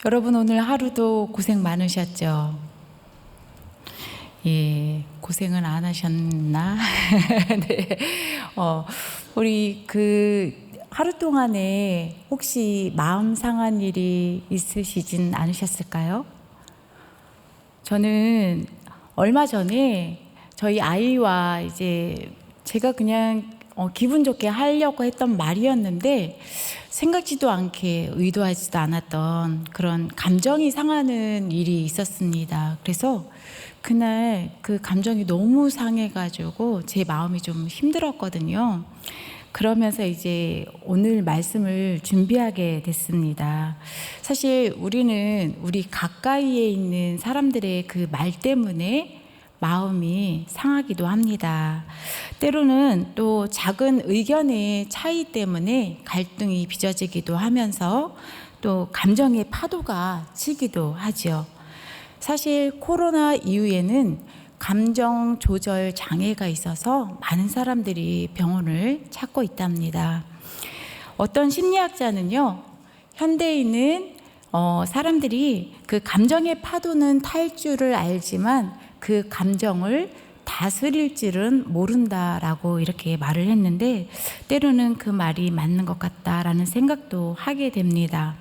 여러분 오늘 하루도 고생 많으셨죠? 예, 고생은 안 하셨나? 네. 우리 하루 동안에 혹시 마음 상한 일이 있으시진 않으셨을까요? 저는 얼마 전에 저희 아이와 이제 제가 그냥 기분 좋게 하려고 했던 말이었는데 생각지도 않게 의도하지도 않았던 그런 감정이 상하는 일이 있었습니다. 그래서 그날 그 감정이 너무 상해가지고 제 마음이 좀 힘들었거든요. 그러면서 이제 오늘 말씀을 준비하게 됐습니다. 사실 우리는 우리 가까이에 있는 사람들의 그 말 때문에 마음이 상하기도 합니다. 때로는 또 작은 의견의 차이 때문에 갈등이 빚어지기도 하면서 또 감정의 파도가 치기도 하죠. 사실 코로나 이후에는 감정 조절 장애가 있어서 많은 사람들이 병원을 찾고 있답니다. 어떤 심리학자는요, 현대인은 사람들이 그 감정의 파도는 탈 줄을 알지만 그 감정을 다스릴 줄은 모른다라고 이렇게 말을 했는데 때로는 그 말이 맞는 것 같다라는 생각도 하게 됩니다.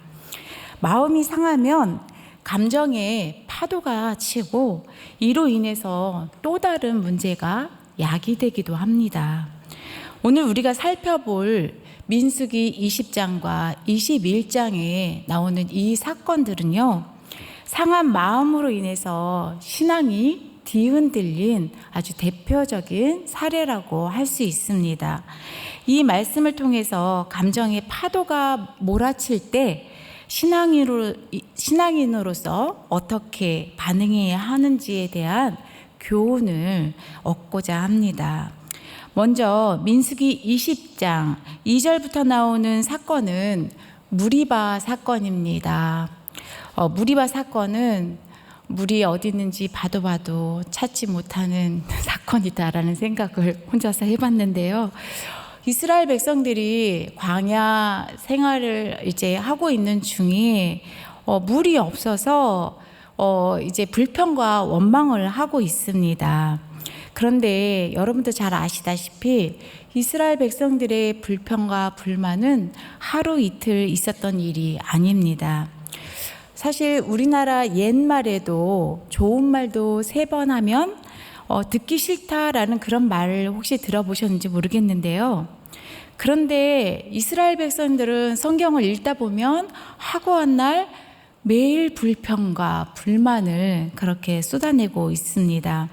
마음이 상하면 감정에 파도가 치고 이로 인해서 또 다른 문제가 야기되기도 합니다. 오늘 우리가 살펴볼 민수기 20장과 21장에 나오는 이 사건들은요, 상한 마음으로 인해서 신앙이 뒤흔들린 아주 대표적인 사례라고 할 수 있습니다. 이 말씀을 통해서 감정의 파도가 몰아칠 때 신앙인으로서 어떻게 반응해야 하는지에 대한 교훈을 얻고자 합니다. 먼저 민수기 20장 2절부터 나오는 사건은 무리바 사건입니다. 무리바 사건은 물이 어디 있는지 봐도 찾지 못하는 사건이다라는 생각을 혼자서 해봤는데요. 이스라엘 백성들이 광야 생활을 이제 하고 있는 중에 물이 없어서 이제 불평과 원망을 하고 있습니다. 그런데 여러분도 잘 아시다시피 이스라엘 백성들의 불평과 불만은 하루 이틀 있었던 일이 아닙니다. 사실 우리나라 옛말에도 좋은 말도 3번 하면 듣기 싫다라는 그런 말을 혹시 들어보셨는지 모르겠는데요. 그런데 이스라엘 백성들은 성경을 읽다 보면 하고한 날 매일 불평과 불만을 그렇게 쏟아내고 있습니다.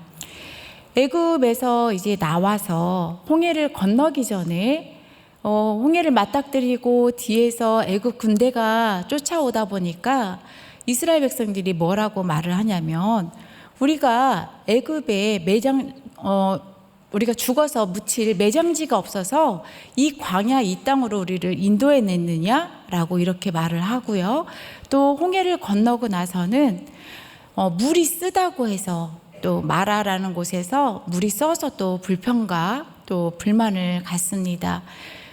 애굽에서 이제 나와서 홍해를 건너기 전에 홍해를 맞닥뜨리고 뒤에서 애굽 군대가 쫓아오다 보니까 이스라엘 백성들이 뭐라고 말을 하냐면 우리가 애굽에 우리가 죽어서 묻힐 매장지가 없어서 이 광야 이 땅으로 우리를 인도해냈느냐라고 이렇게 말을 하고요. 또 홍해를 건너고 나서는 물이 쓰다고 해서 또 마라라는 곳에서 물이 써서 또 불평과 또 불만을 갖습니다.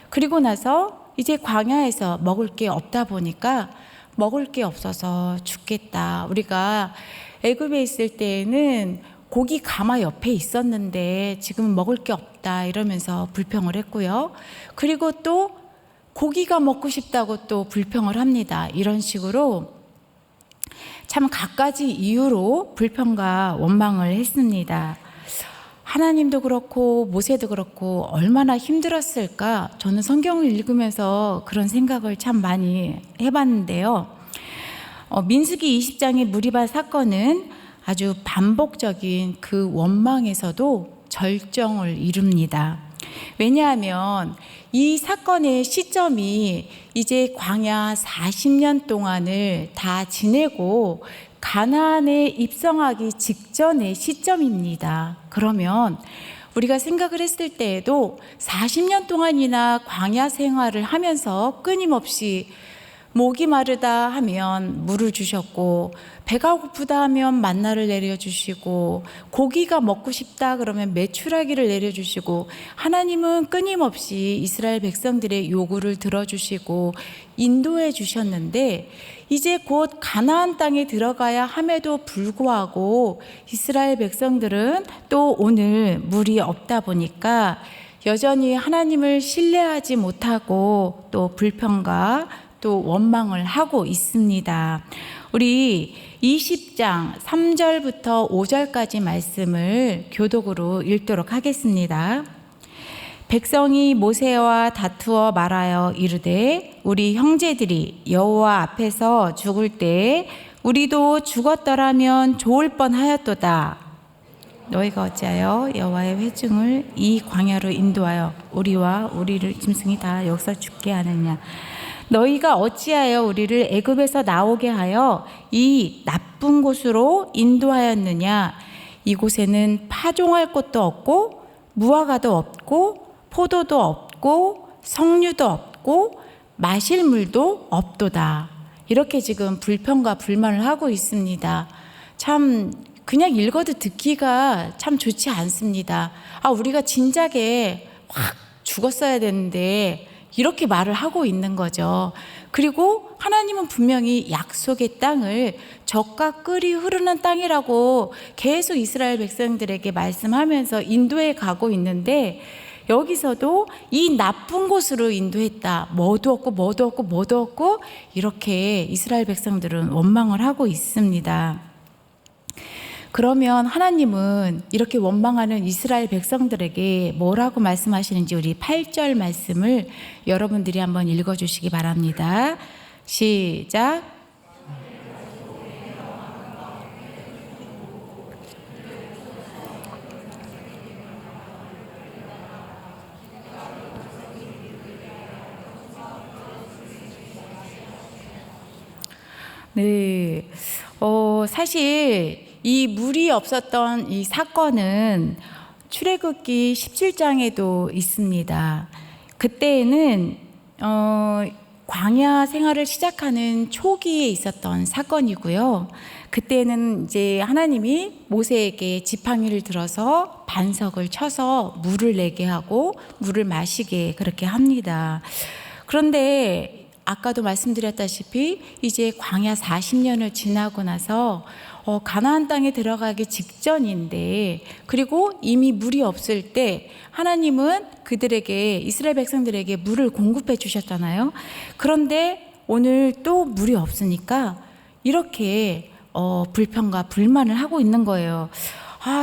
그리고 나서 이제 광야에서 먹을 게 없다 보니까 먹을 게 없어서 죽겠다. 우리가 애굽에 있을 때에는 고기 가마 옆에 있었는데 지금은 먹을 게 없다 이러면서 불평을 했고요. 그리고 또 고기가 먹고 싶다고 또 불평을 합니다. 이런 식으로 참 갖가지 이유로 불평과 원망을 했습니다. 하나님도 그렇고 모세도 그렇고 얼마나 힘들었을까 저는 성경을 읽으면서 그런 생각을 참 많이 해봤는데요. 민수기 20장의 무리바 사건은 아주 반복적인 그 원망에서도 절정을 이룹니다. 왜냐하면 이 사건의 시점이 이제 광야 40년 동안을 다 지내고 가나안에 입성하기 직전의 시점입니다. 그러면 우리가 생각을 했을 때에도 40년 동안이나 광야 생활을 하면서 끊임없이 목이 마르다 하면 물을 주셨고, 배가 고프다 하면 만나를 내려주시고, 고기가 먹고 싶다 그러면 메추라기를 내려주시고, 하나님은 끊임없이 이스라엘 백성들의 요구를 들어주시고 인도해 주셨는데, 이제 곧 가나안 땅에 들어가야 함에도 불구하고 이스라엘 백성들은 또 오늘 물이 없다 보니까 여전히 하나님을 신뢰하지 못하고 또 불평과 또 원망을 하고 있습니다. 우리 20장 3절부터 5절까지 말씀을 교독으로 읽도록 하겠습니다. 백성이 모세와 다투어 말하여 이르되 우리 형제들이 여호와 앞에서 죽을 때 우리도 죽었더라면 좋을 뻔하였도다. 너희가 어찌하여 여호와의 회중을 이 광야로 인도하여 우리와 우리를 짐승이 다 여기서 죽게 하느냐. 너희가 어찌하여 우리를 애굽에서 나오게 하여 이 나쁜 곳으로 인도하였느냐. 이곳에는 파종할 곳도 없고 무화과도 없고 포도도 없고 석류도 없고 마실 물도 없도다. 이렇게 지금 불평과 불만을 하고 있습니다. 참 그냥 읽어도 듣기가 참 좋지 않습니다. 우리가 진작에 확 죽었어야 되는데 이렇게 말을 하고 있는 거죠. 그리고 하나님은 분명히 약속의 땅을 젖과 꿀이 흐르는 땅이라고 계속 이스라엘 백성들에게 말씀하면서 인도해 가고 있는데, 여기서도 이 나쁜 곳으로 인도했다. 뭐도 없고 이렇게 이스라엘 백성들은 원망을 하고 있습니다. 그러면 하나님은 이렇게 원망하는 이스라엘 백성들에게 뭐라고 말씀하시는지 우리 8절 말씀을 여러분들이 한번 읽어주시기 바랍니다. 시작. 네, 사실 이 물이 없었던 이 사건은 출애굽기 17장에도 있습니다. 그때에는 광야 생활을 시작하는 초기에 있었던 사건이고요. 그때는 이제 하나님이 모세에게 지팡이를 들어서 반석을 쳐서 물을 내게 하고 물을 마시게 그렇게 합니다. 그런데 아까도 말씀드렸다시피 이제 광야 40년을 지나고 나서 가나안 땅에 들어가기 직전인데, 그리고 이미 물이 없을 때 하나님은 그들에게, 이스라엘 백성들에게 물을 공급해 주셨잖아요. 그런데 오늘 또 물이 없으니까 이렇게 불평과 불만을 하고 있는 거예요.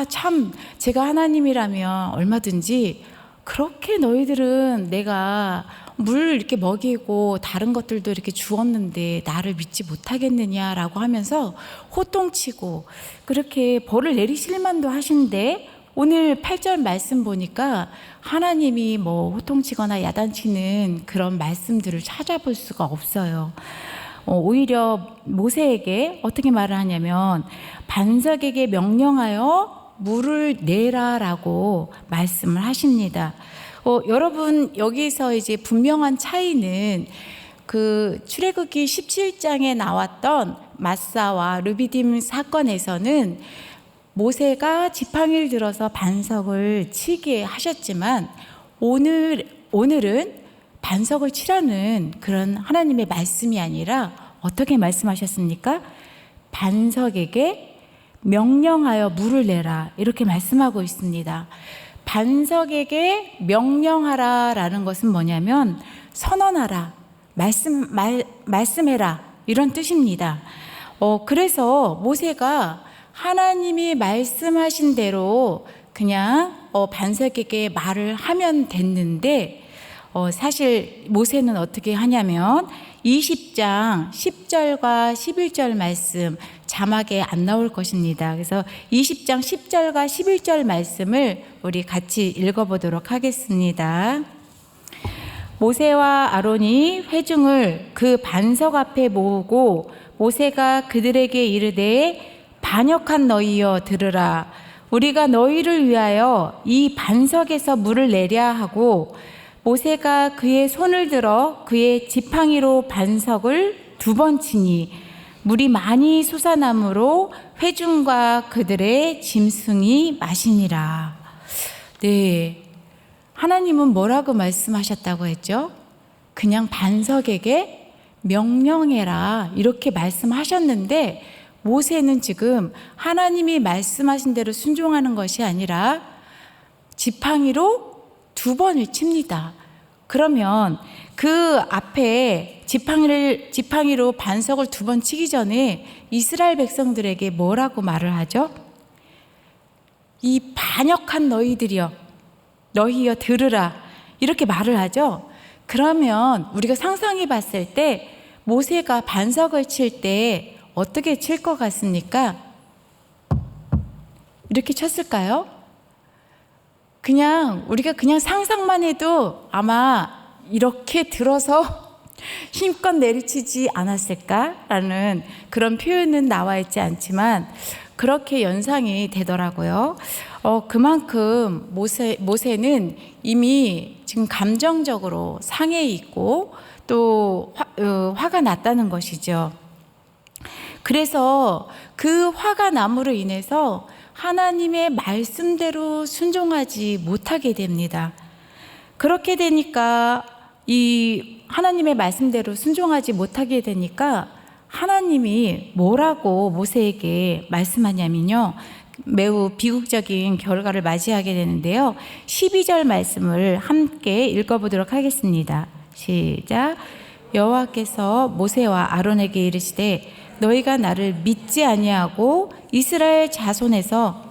참 제가 하나님이라면 얼마든지 그렇게 너희들은 내가 물 이렇게 먹이고 다른 것들도 이렇게 주었는데 나를 믿지 못하겠느냐라고 하면서 호통치고 그렇게 벌을 내리실 만도 하신데, 오늘 8절 말씀 보니까 하나님이 뭐 호통치거나 야단치는 그런 말씀들을 찾아볼 수가 없어요. 오히려 모세에게 어떻게 말을 하냐면 반석에게 명령하여 물을 내라라고 말씀을 하십니다. 여러분 여기서 이제 분명한 차이는 그 출애굽기 17장에 나왔던 마사와 르비딤 사건에서는 모세가 지팡이를 들어서 반석을 치게 하셨지만, 오늘은 반석을 치라는 그런 하나님의 말씀이 아니라 어떻게 말씀하셨습니까? 반석에게 명령하여 물을 내라, 이렇게 말씀하고 있습니다. 반석에게 명령하라라는 것은 뭐냐면 선언하라, 말씀해라, 이런 뜻입니다. 그래서 모세가 하나님이 말씀하신 대로 그냥 반석에게 말을 하면 됐는데, 사실 모세는 어떻게 하냐면 20장 10절과 11절 말씀 자막에 안 나올 것입니다. 그래서 20장 10절과 11절 말씀을 우리 같이 읽어보도록 하겠습니다. 모세와 아론이 회중을 그 반석 앞에 모으고 모세가 그들에게 이르되 반역한 너희여 들으라. 우리가 너희를 위하여 이 반석에서 물을 내랴 하고, 모세가 그의 손을 들어 그의 지팡이로 반석을 2번 치니 물이 많이 솟아나므로 회중과 그들의 짐승이 마시니라. 네, 하나님은 뭐라고 말씀하셨다고 했죠? 그냥 반석에게 명령해라 이렇게 말씀하셨는데, 모세는 지금 하나님이 말씀하신 대로 순종하는 것이 아니라 지팡이로 2번을 칩니다. 그러면 그 앞에 지팡이로 반석을 2번 치기 전에 이스라엘 백성들에게 뭐라고 말을 하죠? 이 반역한 너희들이여, 너희여 들으라, 이렇게 말을 하죠. 그러면 우리가 상상해 봤을 때 모세가 반석을 칠 때 어떻게 칠 것 같습니까? 이렇게 쳤을까요? 우리가 그냥 상상만 해도 아마 이렇게 들어서 힘껏 내리치지 않았을까라는 그런 표현은 나와 있지 않지만 그렇게 연상이 되더라고요. 그만큼 모세는 이미 지금 감정적으로 상해 있고 또 화가 났다는 것이죠. 그래서 그 화가 남으로 인해서 하나님의 말씀대로 순종하지 못하게 됩니다. 그렇게 되니까 이 하나님의 말씀대로 순종하지 못하게 되니까 하나님이 뭐라고 모세에게 말씀하냐면요, 매우 비극적인 결과를 맞이하게 되는데요. 12절 말씀을 함께 읽어보도록 하겠습니다. 시작. 여호와께서 모세와 아론에게 이르시되 너희가 나를 믿지 아니하고 이스라엘 자손에서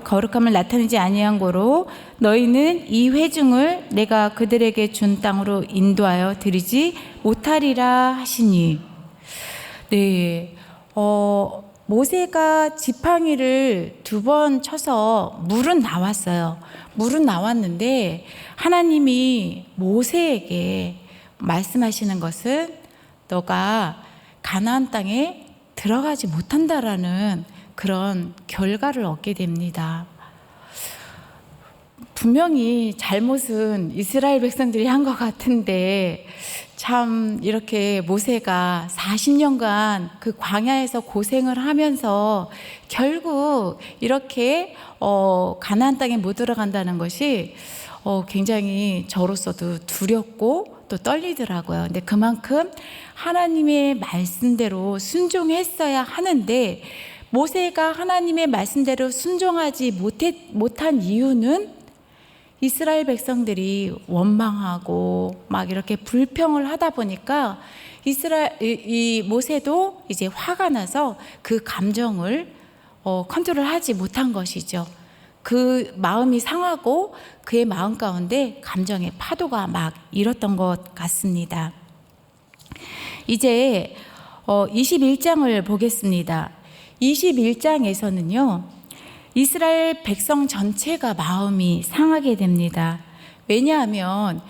거룩함을 나타내지 아니한 고로 너희는 이 회중을 내가 그들에게 준 땅으로 인도하여 드리지 못하리라 하시니. 네, 모세가 지팡이를 2번 쳐서 물은 나왔어요. 물은 나왔는데 하나님이 모세에게 말씀하시는 것은 너가 가나안 땅에 들어가지 못한다라는 그런 결과를 얻게 됩니다. 분명히 잘못은 이스라엘 백성들이 한 것 같은데 참 이렇게 모세가 40년간 그 광야에서 고생을 하면서 결국 이렇게 가나안 땅에 못 들어간다는 것이 굉장히 저로서도 두렵고 또 떨리더라고요. 근데 그만큼 하나님의 말씀대로 순종했어야 하는데 모세가 하나님의 말씀대로 순종하지 못한 이유는 이스라엘 백성들이 원망하고 막 이렇게 불평을 하다 보니까 이 모세도 이제 화가 나서 그 감정을 컨트롤하지 못한 것이죠. 그 마음이 상하고 그의 마음 가운데 감정의 파도가 막 일었던 것 같습니다. 이제 21장을 보겠습니다. 21장에서는요, 이스라엘 백성 전체가 마음이 상하게 됩니다. 왜냐하면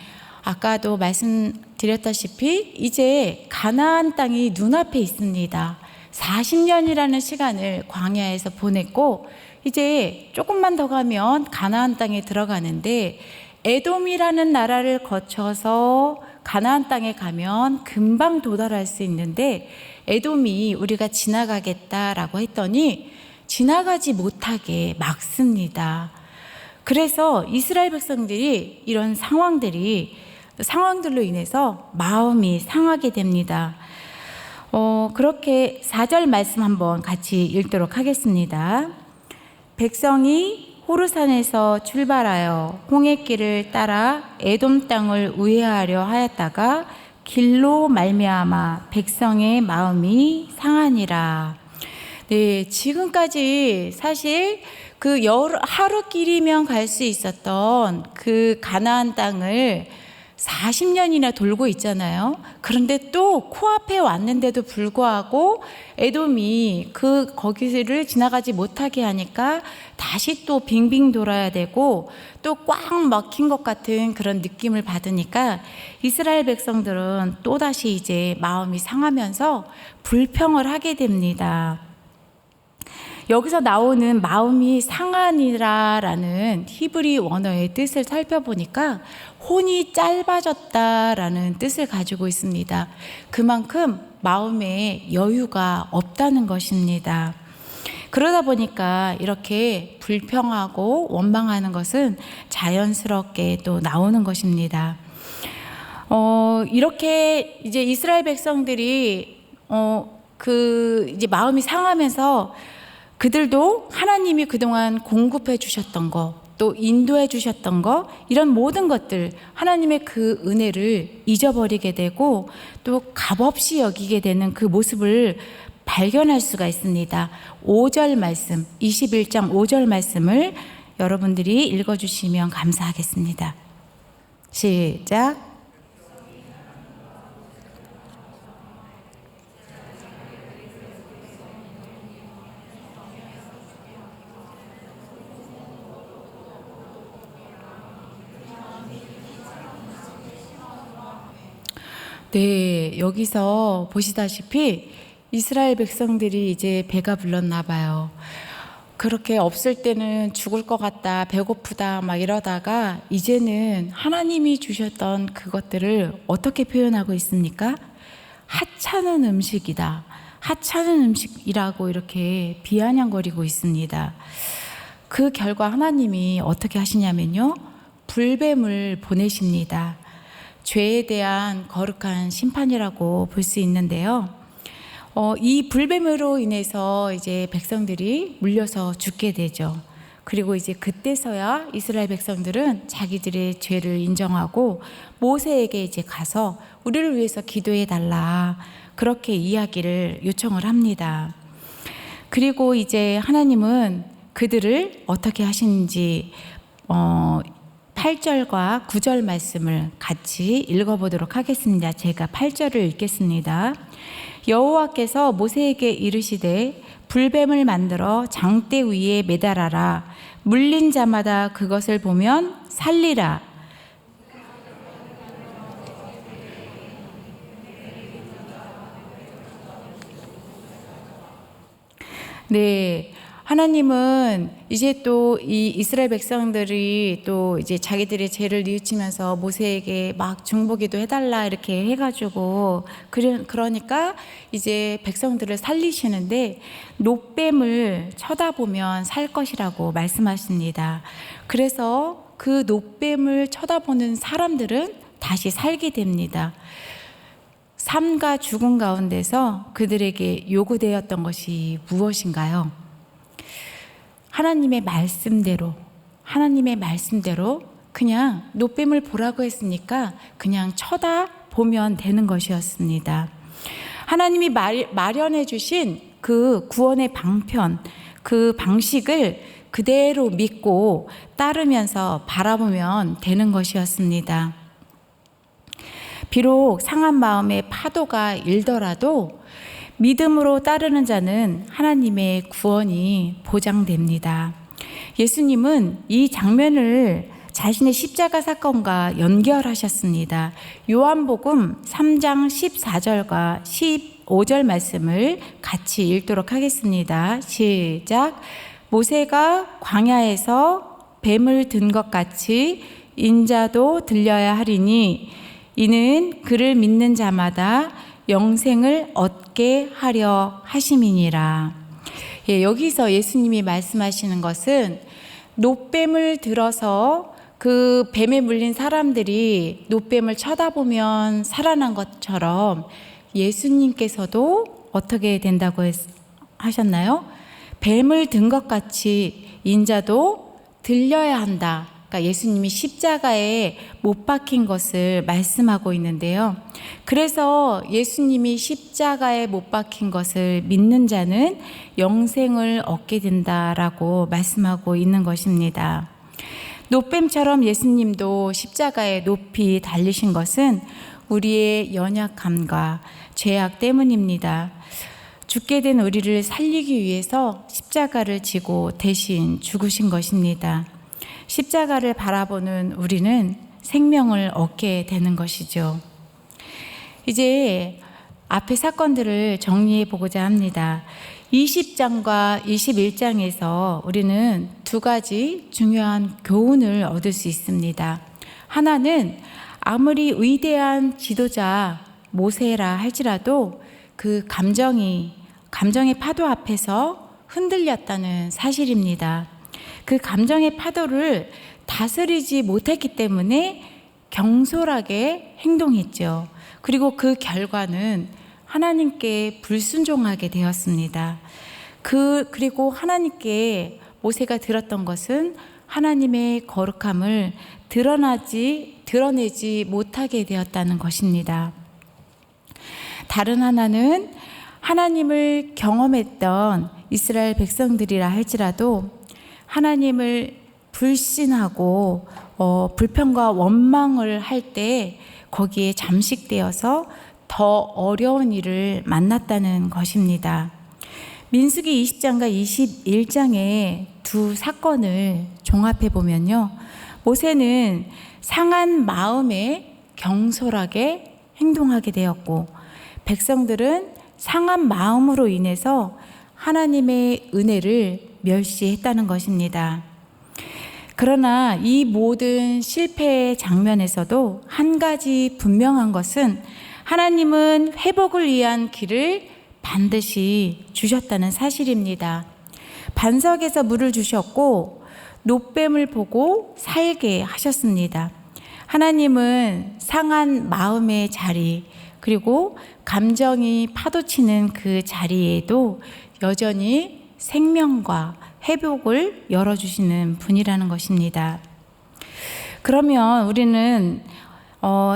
아까도 말씀드렸다시피 이제 가나안 땅이 눈앞에 있습니다. 40년이라는 시간을 광야에서 보냈고 이제 조금만 더 가면 가나안 땅에 들어가는데 에돔이라는 나라를 거쳐서 가나안 땅에 가면 금방 도달할 수 있는데 에돔이 우리가 지나가겠다라고 했더니 지나가지 못하게 막습니다. 그래서 이스라엘 백성들이 이런 상황들로 인해서 마음이 상하게 됩니다. 그렇게 4절 말씀 한번 같이 읽도록 하겠습니다. 백성이 호르산에서 출발하여 홍해길을 따라 에돔 땅을 우회하려 하였다가 길로 말미암아 백성의 마음이 상하니라. 네, 지금까지 사실 그 하루길이면 갈 수 있었던 그 가나안 땅을 40년이나 돌고 있잖아요. 그런데 또 코앞에 왔는데도 불구하고 에돔이 거기를 지나가지 못하게 하니까 다시 또 빙빙 돌아야 되고 또 꽉 막힌 것 같은 그런 느낌을 받으니까 이스라엘 백성들은 또다시 이제 마음이 상하면서 불평을 하게 됩니다. 여기서 나오는 마음이 상하니라라는 히브리 원어의 뜻을 살펴보니까 혼이 짧아졌다라는 뜻을 가지고 있습니다. 그만큼 마음에 여유가 없다는 것입니다. 그러다 보니까 이렇게 불평하고 원망하는 것은 자연스럽게 또 나오는 것입니다. 이렇게 이제 이스라엘 백성들이 이제 마음이 상하면서 그들도 하나님이 그동안 공급해 주셨던 거, 또 인도해 주셨던 거, 이런 모든 것들, 하나님의 그 은혜를 잊어버리게 되고 또 값없이 여기게 되는 그 모습을 발견할 수가 있습니다. 5절 말씀, 21장 5절 말씀을 여러분들이 읽어주시면 감사하겠습니다. 시작. 네, 여기서 보시다시피 이스라엘 백성들이 이제 배가 불렀나 봐요. 그렇게 없을 때는 죽을 것 같다, 배고프다 막 이러다가 이제는 하나님이 주셨던 그것들을 어떻게 표현하고 있습니까? 하찮은 음식이다. 하찮은 음식이라고 이렇게 비아냥거리고 있습니다. 그 결과 하나님이 어떻게 하시냐면요, 불뱀을 보내십니다. 죄에 대한 거룩한 심판이라고 볼 수 있는데요. 이 불뱀으로 인해서 이제 백성들이 물려서 죽게 되죠. 그리고 이제 그때서야 이스라엘 백성들은 자기들의 죄를 인정하고 모세에게 이제 가서 우리를 위해서 기도해 달라, 그렇게 이야기를 요청을 합니다. 그리고 이제 하나님은 그들을 어떻게 하시는지 8절과 9절 말씀을 같이 읽어보도록 하겠습니다. 제가 8절을 읽겠습니다. 여호와께서 모세에게 이르시되 불뱀을 만들어 장대 위에 매달아라. 물린 자마다 그것을 보면 살리라. 네, 하나님은 이제 또 이 이스라엘 백성들이 또 이제 자기들의 죄를 뉘우치면서 모세에게 막 중보기도 해달라 이렇게 해가지고 그러니까 이제 백성들을 살리시는데 놋뱀을 쳐다보면 살 것이라고 말씀하십니다. 그래서 그 놋뱀을 쳐다보는 사람들은 다시 살게 됩니다. 삶과 죽음 가운데서 그들에게 요구되었던 것이 무엇인가요? 하나님의 말씀대로 그냥 놋뱀을 보라고 했으니까 그냥 쳐다보면 되는 것이었습니다. 하나님이 마련해 주신 그 구원의 방편, 그 방식을 그대로 믿고 따르면서 바라보면 되는 것이었습니다. 비록 상한 마음에 파도가 일더라도 믿음으로 따르는 자는 하나님의 구원이 보장됩니다. 예수님은 이 장면을 자신의 십자가 사건과 연결하셨습니다. 요한복음 3장 14절과 15절 말씀을 같이 읽도록 하겠습니다. 시작. 모세가 광야에서 뱀을 든 것 같이 인자도 들려야 하리니 이는 그를 믿는 자마다 영생을 얻게 하려 하심이니라. 예, 여기서 예수님이 말씀하시는 것은 놋뱀을 들어서 그 뱀에 물린 사람들이 놋뱀을 쳐다보면 살아난 것처럼 예수님께서도 어떻게 된다고 하셨나요? 뱀을 든 것 같이 인자도 들려야 한다. 그러니까 예수님이 십자가에 못 박힌 것을 말씀하고 있는데요. 그래서 예수님이 십자가에 못 박힌 것을 믿는 자는 영생을 얻게 된다라고 말씀하고 있는 것입니다. 놋뱀처럼 예수님도 십자가에 높이 달리신 것은 우리의 연약함과 죄악 때문입니다. 죽게 된 우리를 살리기 위해서 십자가를 지고 대신 죽으신 것입니다. 십자가를 바라보는 우리는 생명을 얻게 되는 것이죠. 이제 앞의 사건들을 정리해 보고자 합니다. 20장과 21장에서 우리는 두 가지 중요한 교훈을 얻을 수 있습니다. 하나는 아무리 위대한 지도자 모세라 할지라도 그 감정의 파도 앞에서 흔들렸다는 사실입니다. 그 감정의 파도를 다스리지 못했기 때문에 경솔하게 행동했죠. 그리고 그 결과는 하나님께 불순종하게 되었습니다. 그리고 하나님께 모세가 들었던 것은 하나님의 거룩함을 드러내지 못하게 되었다는 것입니다. 다른 하나는 하나님을 경험했던 이스라엘 백성들이라 할지라도 하나님을 불신하고 불평과 원망을 할 때 거기에 잠식되어서 더 어려운 일을 만났다는 것입니다. 민수기 20장과 21장의 두 사건을 종합해 보면요, 모세는 상한 마음에 경솔하게 행동하게 되었고, 백성들은 상한 마음으로 인해서 하나님의 은혜를 멸시했다는 것입니다. 그러나 이 모든 실패의 장면에서도 한 가지 분명한 것은 하나님은 회복을 위한 길을 반드시 주셨다는 사실입니다. 반석에서 물을 주셨고 놋뱀을 보고 살게 하셨습니다. 하나님은 상한 마음의 자리, 그리고 감정이 파도치는 그 자리에도 여전히 생명과 회복을 열어주시는 분이라는 것입니다. 그러면 우리는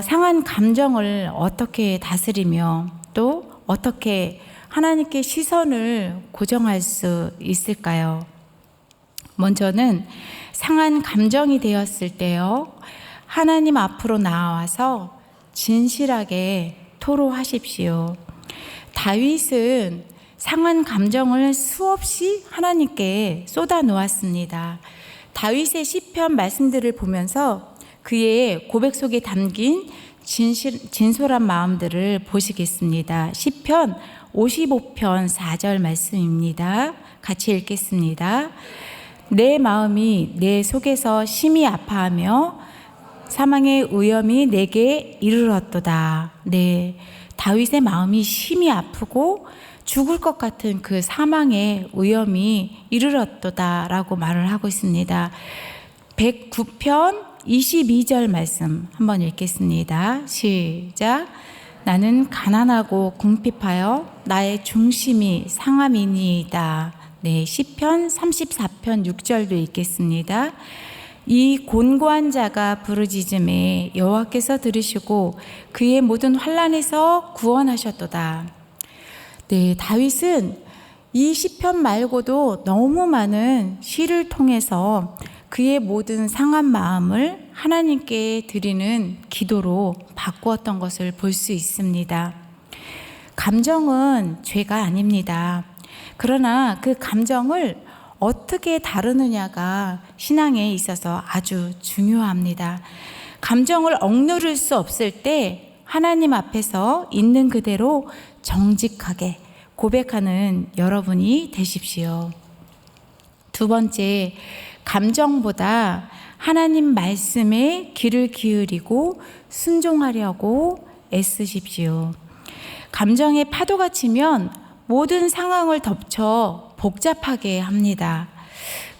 상한 감정을 어떻게 다스리며 또 어떻게 하나님께 시선을 고정할 수 있을까요? 먼저는 상한 감정이 되었을 때요, 하나님 앞으로 나와서 진실하게 토로하십시오. 다윗은 상한 감정을 수없이 하나님께 쏟아 놓았습니다. 다윗의 시편 말씀들을 보면서 그의 고백 속에 담긴 진솔한 마음들을 보시겠습니다. 시편 55편 4절 말씀입니다. 같이 읽겠습니다. 내 마음이 내 속에서 심히 아파하며 사망의 위험이 내게 이르렀도다. 네, 다윗의 마음이 심히 아프고 죽을 것 같은 그 사망의 위험이 이르렀도다 라고 말을 하고 있습니다. 109편 22절 말씀 한번 읽겠습니다. 시작. 나는 가난하고 궁핍하여 나의 중심이 상함이니이다. 네, 시편 34편 6절도 읽겠습니다. 이 곤고한 자가 부르짖음에 여호와께서 들으시고 그의 모든 환난에서 구원하셨도다. 네, 다윗은 이 시편 말고도 너무 많은 시를 통해서 그의 모든 상한 마음을 하나님께 드리는 기도로 바꾸었던 것을 볼 수 있습니다. 감정은 죄가 아닙니다. 그러나 그 감정을 어떻게 다루느냐가 신앙에 있어서 아주 중요합니다. 감정을 억누를 수 없을 때 하나님 앞에서 있는 그대로 정직하게 고백하는 여러분이 되십시오. 두 번째, 감정보다 하나님 말씀에 귀를 기울이고 순종하려고 애쓰십시오. 감정의 파도가 치면 모든 상황을 덮쳐 복잡하게 합니다.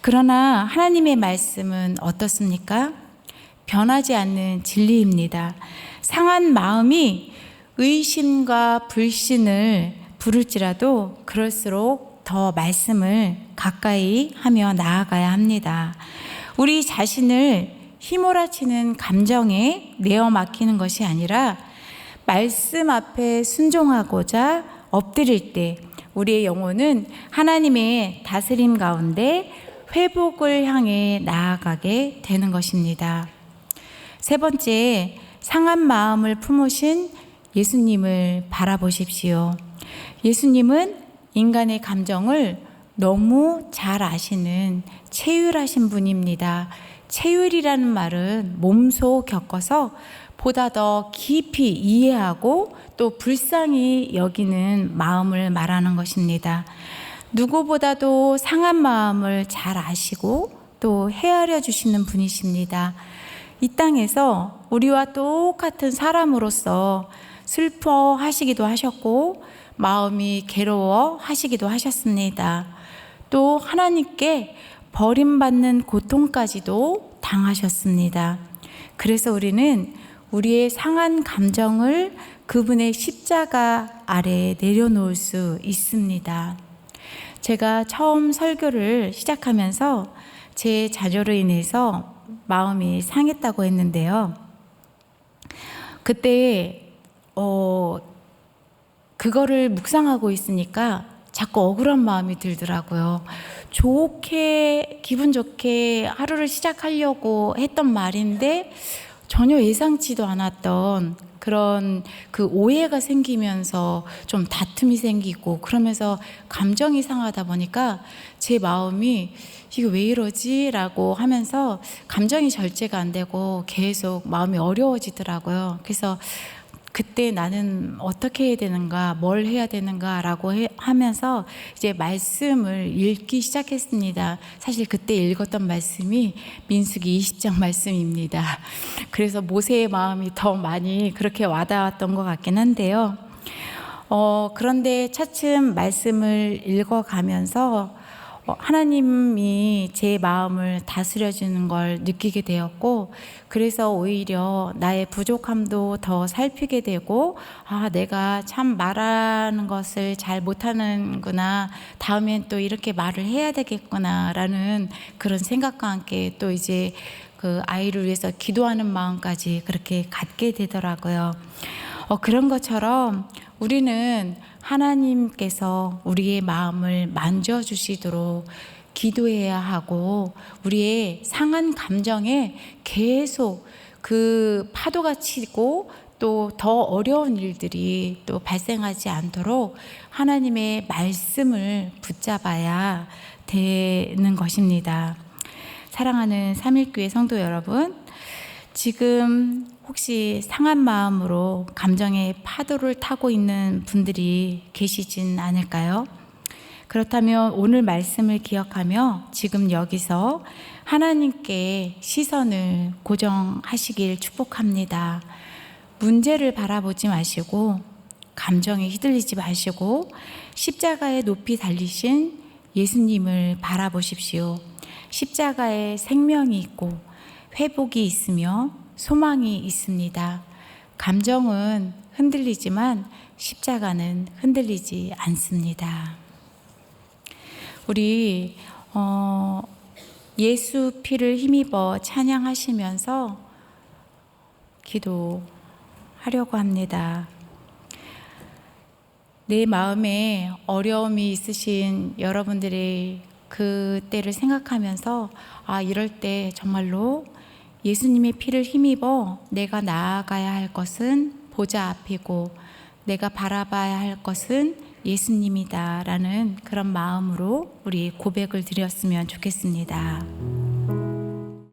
그러나 하나님의 말씀은 어떻습니까? 변하지 않는 진리입니다. 상한 마음이 의심과 불신을 부를지라도 그럴수록 더 말씀을 가까이 하며 나아가야 합니다. 우리 자신을 휘몰아치는 감정에 내어 맡기는 것이 아니라 말씀 앞에 순종하고자 엎드릴 때 우리의 영혼은 하나님의 다스림 가운데 회복을 향해 나아가게 되는 것입니다. 세 번째, 상한 마음을 품으신 예수님을 바라보십시오. 예수님은 인간의 감정을 너무 잘 아시는 체휼하신 분입니다. 체휼이라는 말은 몸소 겪어서 보다 더 깊이 이해하고 또 불쌍히 여기는 마음을 말하는 것입니다. 누구보다도 상한 마음을 잘 아시고 또 헤아려 주시는 분이십니다. 이 땅에서 우리와 똑같은 사람으로서 슬퍼하시기도 하셨고 마음이 괴로워 하시기도 하셨습니다. 또 하나님께 버림받는 고통까지도 당하셨습니다. 그래서 우리는 우리의 상한 감정을 그분의 십자가 아래에 내려놓을 수 있습니다. 제가 처음 설교를 시작하면서 제 자녀로 인해서 마음이 상했다고 했는데요. 그때 그거를 묵상하고 있으니까 자꾸 억울한 마음이 들더라고요. 기분 좋게 하루를 시작하려고 했던 말인데 전혀 예상치도 않았던 그런 그 오해가 생기면서 좀 다툼이 생기고 그러면서 감정이 상하다 보니까 제 마음이 이거 왜 이러지? 라고 하면서 감정이 절제가 안 되고 계속 마음이 어려워지더라고요. 그래서 그때 나는 어떻게 해야 되는가, 뭘 해야 되는가 라고 하면서 이제 말씀을 읽기 시작했습니다. 사실 그때 읽었던 말씀이 민수기 20장 말씀입니다. 그래서 모세의 마음이 더 많이 그렇게 와닿았던 것 같긴 한데요. 그런데 차츰 말씀을 읽어가면서 하나님이 제 마음을 다스려주는 걸 느끼게 되었고, 그래서 오히려 나의 부족함도 더 살피게 되고, 내가 참 말하는 것을 잘 못하는구나, 다음엔 또 이렇게 말을 해야 되겠구나 라는 그런 생각과 함께 또 이제 그 아이를 위해서 기도하는 마음까지 그렇게 갖게 되더라고요. 그런 것처럼 우리는 하나님께서 우리의 마음을 만져주시도록 기도해야 하고, 우리의 상한 감정에 계속 그 파도가 치고 또 더 어려운 일들이 또 발생하지 않도록 하나님의 말씀을 붙잡아야 되는 것입니다. 사랑하는 삼일교회 성도 여러분, 지금 혹시 상한 마음으로 감정의 파도를 타고 있는 분들이 계시진 않을까요? 그렇다면 오늘 말씀을 기억하며 지금 여기서 하나님께 시선을 고정하시길 축복합니다. 문제를 바라보지 마시고 감정에 휘둘리지 마시고 십자가에 높이 달리신 예수님을 바라보십시오. 십자가에 생명이 있고 회복이 있으며 소망이 있습니다. 감정은 흔들리지만 십자가는 흔들리지 않습니다. 우리 예수 피를 힘입어 찬양하시면서 기도하려고 합니다. 내 마음에 어려움이 있으신 여러분들의 그때를 생각하면서 이럴 때 정말로 예수님의 피를 힘입어 내가 나아가야 할 것은 보좌 앞이고 내가 바라봐야 할 것은 예수님이다 라는 그런 마음으로 우리 고백을 드렸으면 좋겠습니다.